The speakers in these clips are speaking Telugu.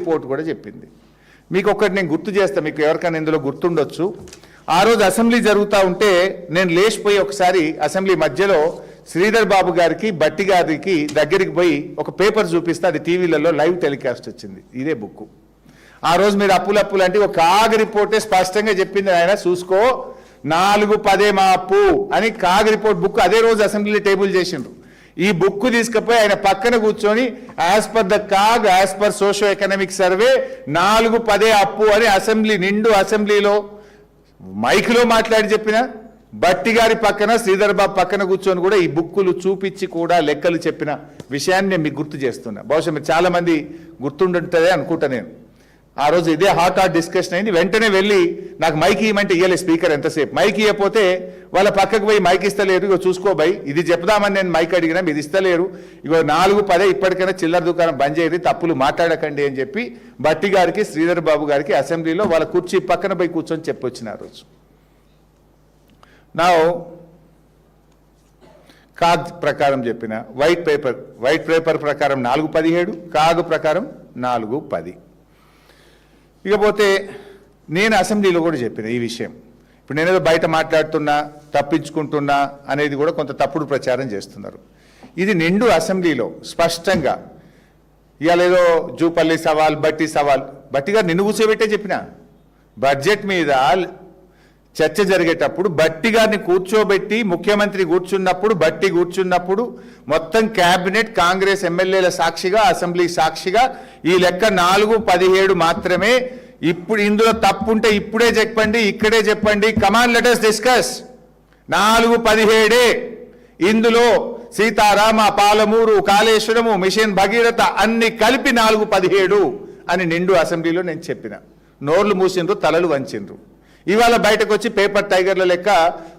రిపోర్ట్ కూడా చెప్పింది. మీకు ఒకటి నేను గుర్తు చేస్తాను, మీకు ఎవరికైనా ఇందులో గుర్తుండొచ్చు. ఆ రోజు అసెంబ్లీ జరుగుతూ ఉంటే నేను లేచిపోయి ఒకసారి అసెంబ్లీ మధ్యలో శ్రీధర్ బాబు గారికి బట్టి గారికి దగ్గరికి పోయి ఒక పేపర్ చూపిస్తే అది టీవీలలో లైవ్ టెలికాస్ట్ వచ్చింది. ఇదే బుక్. ఆ రోజు మీరు అప్పులు అంటే ఒక కాగ్ రిపోర్టే స్పష్టంగా చెప్పింది, ఆయన చూసుకో 4-10 మా అప్పు అని కాగ్ రిపోర్ట్ బుక్ అదే రోజు అసెంబ్లీలో టేబుల్ చేసిండ్రు. ఈ బుక్ తీసుకుపోయి ఆయన పక్కన కూర్చొని as per the CAG, as per socio economic survey 4-10 అప్పు అని అసెంబ్లీ నిండు అసెంబ్లీలో మైక్లో మాట్లాడి చెప్పిన, బట్టి గారి పక్కన శ్రీధర్ బాబు పక్కన కూర్చొని కూడా ఈ బుక్కులు చూపించి కూడా లెక్కలు చెప్పిన విషయాన్ని నేను మీకు గుర్తు చేస్తున్నా. బహుశా మీరు చాలా మంది గుర్తుంటుంటుందే అనుకుంటా. నేను ఆ రోజు ఇదే హాట్ డిస్కషన్ అయింది. వెంటనే వెళ్ళి నాకు మైక్ ఇవ్వమంటే ఇవ్వలేదు స్పీకర్. ఎంతసేపు మైక్ ఇవ్వకపోతే వాళ్ళ పక్కకు పోయి మైక్ ఇస్తలేరు, ఇగో చూసుకోబాయి ఇది చెప్దామని నేను మైక్ అడిగినా మీరు ఇస్తలేరు, ఇగో 4-10 ఇప్పటికైనా చిల్లర దుకాణం బంద్ చేయరు, తప్పులు మాట్లాడకండి అని చెప్పి బట్టి గారికి శ్రీధర్ బాబు గారికి అసెంబ్లీలో వాళ్ళ కుర్చీ పక్కన పోయి కూర్చొని చెప్పొచ్చిన ఆ రోజు. నా కాగ్ ప్రకారం చెప్పిన వైట్ పేపర్ ప్రకారం 4-17, కాగ్ ప్రకారం 4-10. ఇకపోతే నేను అసెంబ్లీలో కూడా చెప్పిన ఈ విషయం. ఇప్పుడు నేనేదో బయట మాట్లాడుతున్నా తప్పించుకుంటున్నా అనేది కూడా కొంత తప్పుడు ప్రచారం చేస్తున్నారు. ఇది నిండు అసెంబ్లీలో స్పష్టంగా ఇవాళ ఏదో జూపల్లి సవాల్, బట్టి గారు నిన్ను కూర్చోబెట్టే చెప్పిన. బడ్జెట్ మీద చర్చ జరిగేటప్పుడు బట్టి గారిని కూర్చోబెట్టి ముఖ్యమంత్రి కూర్చున్నప్పుడు మొత్తం క్యాబినెట్ కాంగ్రెస్ ఎమ్మెల్యేల సాక్షిగా అసెంబ్లీ సాక్షిగా ఈ లెక్క 4-17 మాత్రమే. ఇప్పుడు ఇందులో తప్పు ఉంటే ఇప్పుడే చెప్పండి, ఇక్కడే చెప్పండి, కమాన్ లెట్ us డిస్కస్. 4-17 ఇందులో సీతారామ, పాలమూరు, కాళేశ్వరము, మిషన్ భగీరథ అన్ని కలిపి 4-17 అని నిండు అసెంబ్లీలో నేను చెప్పిన. నోర్లు మూసిండ్రు, తలలు వంచిండ్రు. ఇవాళ బయటకు వచ్చి పేపర్ టైగర్ల లెక్క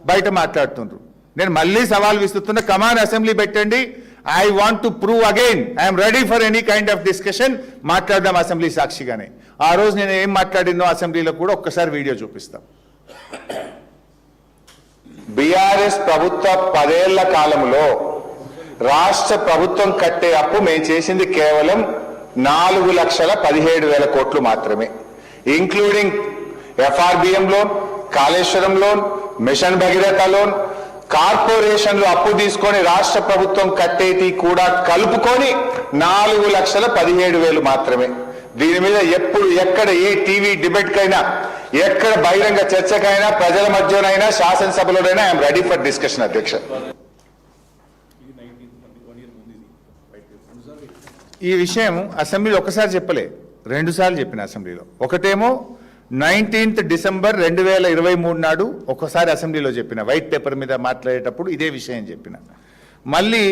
బయట మాట్లాడుతుండ్రు. నేను మళ్ళీ సవాల్ విస్తున్నా, కమాన్ అసెంబ్లీ పెట్టండి, I want to prove again, I'm ready for any kind of discussion, మాట్లాడదాం అసెంబ్లీ సాక్షిగానే. ఆ రోజు నేను ఏం మాట్లాడినో అసెంబ్లీలో కూడా ఒక్కసారి వీడియో చూపిస్తాం. బీఆర్ఎస్ ప్రభుత్వ 10 ఏళ్ల కాలంలో రాష్ట్ర ప్రభుత్వం కట్టే అప్పు మేము చేసింది కేవలం 4,17,000 కోట్లు మాత్రమే, including FRBM loan, Kaleshwaram loan, mission Bhagiratha loan, కార్పొరేషన్లు అప్పు తీసుకొని రాష్ట్ర ప్రభుత్వం కట్టేటి కూడా కలుపుకొని 4,17,000 మాత్రమే. దీని మీద ఎప్పుడు ఎక్కడ ఏ టీవీ డిబేట్ కైనా, ఎక్కడ బహిరంగ చర్చకైనా, ప్రజల మధ్యనైనా, శాసనసభలోనైనా ఐఎమ్ రెడీ ఫర్ డిస్కషన్. అధ్యక్ష, ఈ విషయం అసెంబ్లీలో ఒకసారి చెప్పలే, 2 సార్లు చెప్పిన అసెంబ్లీలో. ఒకటేమో 19th December 2023 నాడు ఒకసారి అసెంబ్లీలో చెప్పిన, వైట్ పేపర్ మీద మాట్లాడేటప్పుడు ఇదే విషయం చెప్పిన. మళ్ళీ